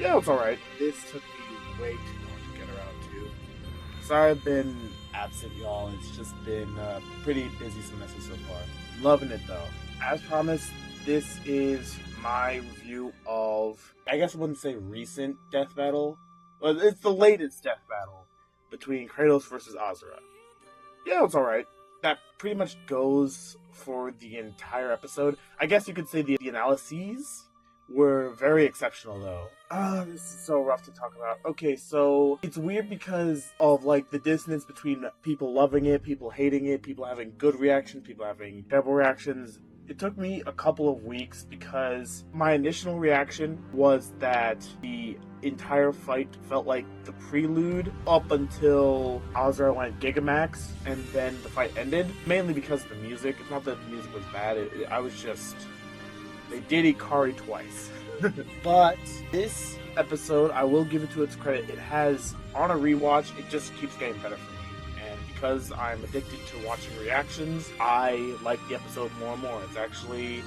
Yeah, it's alright. This took me way too long to get around to. Sorry I've been absent, y'all. It's just been a pretty busy semester so far. Loving it, though. As promised, this is my review of, I guess I wouldn't say recent death battle. Well, it's the latest death battle between Kratos versus Asura. Yeah, it's alright. That pretty much goes for the entire episode. I guess you could say the analyses were very exceptional, though. This is so rough to talk about. Okay, so it's weird because of like the dissonance between people loving it, people hating it, people having good reactions, people having terrible reactions. It took me a couple of weeks because my initial reaction was that the entire fight felt like the prelude up until Azura went Gigamax and then the fight ended. Mainly because of the music. It's not that the music was bad, I was just... They did Ikari twice. But this episode, I will give it to its credit, it has, on a rewatch, it just keeps getting better for me. And because I'm addicted to watching reactions, I like the episode more and more. It's actually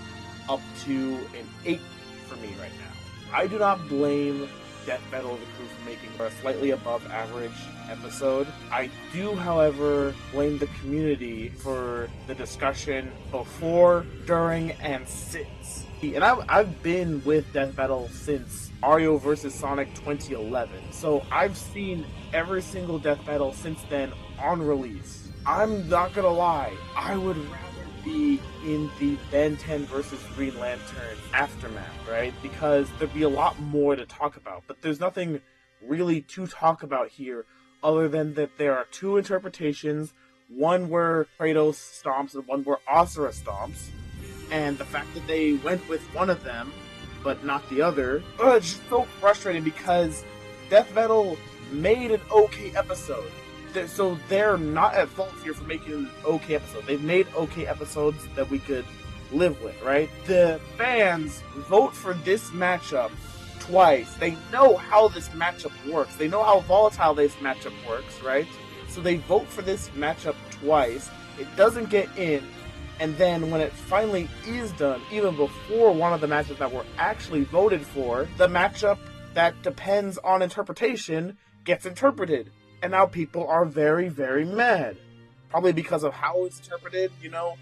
up to an 8 for me right now. I do not blame Death Battle of the Crew for making a slightly above average episode. I do, however, blame the community for the discussion before, during, and since. And I've been with Death Battle since Mario vs. Sonic 2011. So I've seen every single Death Battle since then on release. I'm not gonna lie, I would rather be in the Ben 10 versus Green Lantern aftermath, right? Because there'd be a lot more to talk about. But there's nothing really to talk about here other than that there are two interpretations, one where Kratos stomps and one where Asura stomps. And the fact that they went with one of them, but not the other, it's just so frustrating because Death Battle made an okay episode. So they're not at fault here for making an okay episode. They've made okay episodes that we could live with, right? The fans vote for this matchup twice. They know how this matchup works. They know how volatile this matchup works, right? So they vote for this matchup twice. It doesn't get in. And then when it finally is done, even before one of the matchups that were actually voted for, the matchup that depends on interpretation gets interpreted. And now people are very, very mad. Probably because of how it's interpreted, you know?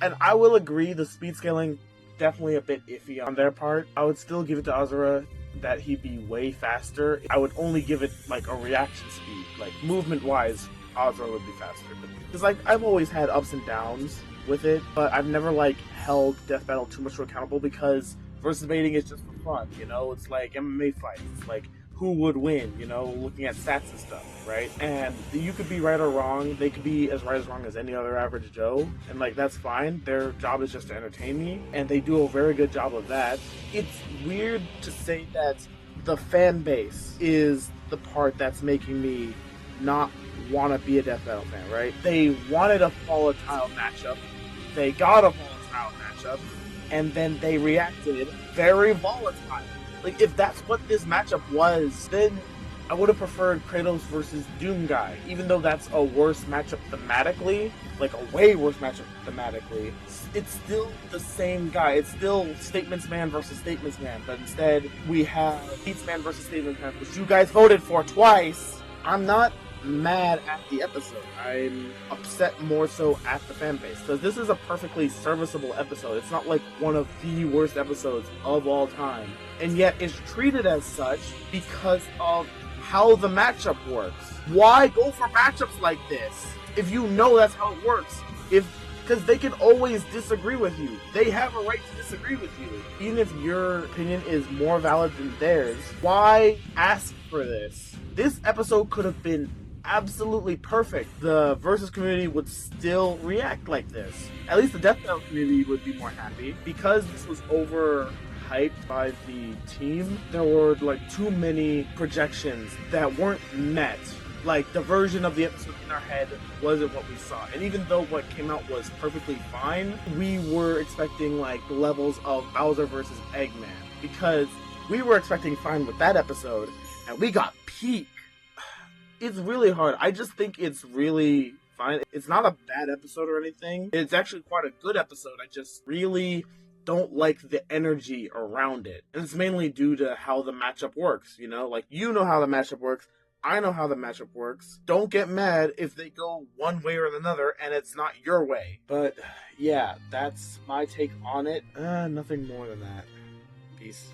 And I will agree, the speed scaling, definitely a bit iffy on their part. I would still give it to Azura that he'd be way faster. I would only give it, like, a reaction speed. Like, movement-wise, Azura would be faster. Because, like, I've always had ups and downs with it, but I've never, like, held Death Battle too much accountable because versus baiting is just for fun, you know? It's like MMA fights. It's like, who would win, you know, looking at stats and stuff, right? And you could be right or wrong. They could be as right as wrong as any other average Joe. And, like, that's fine. Their job is just to entertain me. And they do a very good job of that. It's weird to say that the fan base is the part that's making me not want to be a Death Battle fan, right? They wanted a volatile matchup. They got a volatile matchup. And then they reacted very volatile. Like, if that's what this matchup was, then I would have preferred Kratos versus Doom Guy. Even though that's a worse matchup thematically, like a way worse matchup thematically, it's still the same guy. It's still Statements Man versus Statements Man. But instead, we have Beats Man versus Statements Man, which you guys voted for twice. I'm not mad at the episode. I'm upset more so at the fan base because this is a perfectly serviceable episode. It's not like one of the worst episodes of all time, and yet it's treated as such because of how the matchup works. Why go for matchups like this if you know that's how it works? Because they can always disagree with you. They have a right to disagree with you. Even if your opinion is more valid than theirs, why ask for this? This episode could have been absolutely perfect. The versus community would still react like this. At least the Death Battle community would be more happy. Because this was overhyped by the team, there were like too many projections that weren't met. Like, the version of the episode in our head wasn't what we saw. And even though what came out was perfectly fine, we were expecting like levels of Bowser versus Eggman. Because we were expecting fine with that episode, and we got peak. It's really hard. I just think it's really fine. It's not a bad episode or anything. It's actually quite a good episode. I just really don't like the energy around it. And it's mainly due to how the matchup works, you know? Like, you know how the matchup works. I know how the matchup works. Don't get mad if they go one way or another and it's not your way. But yeah, that's my take on it. Nothing more than that. Peace.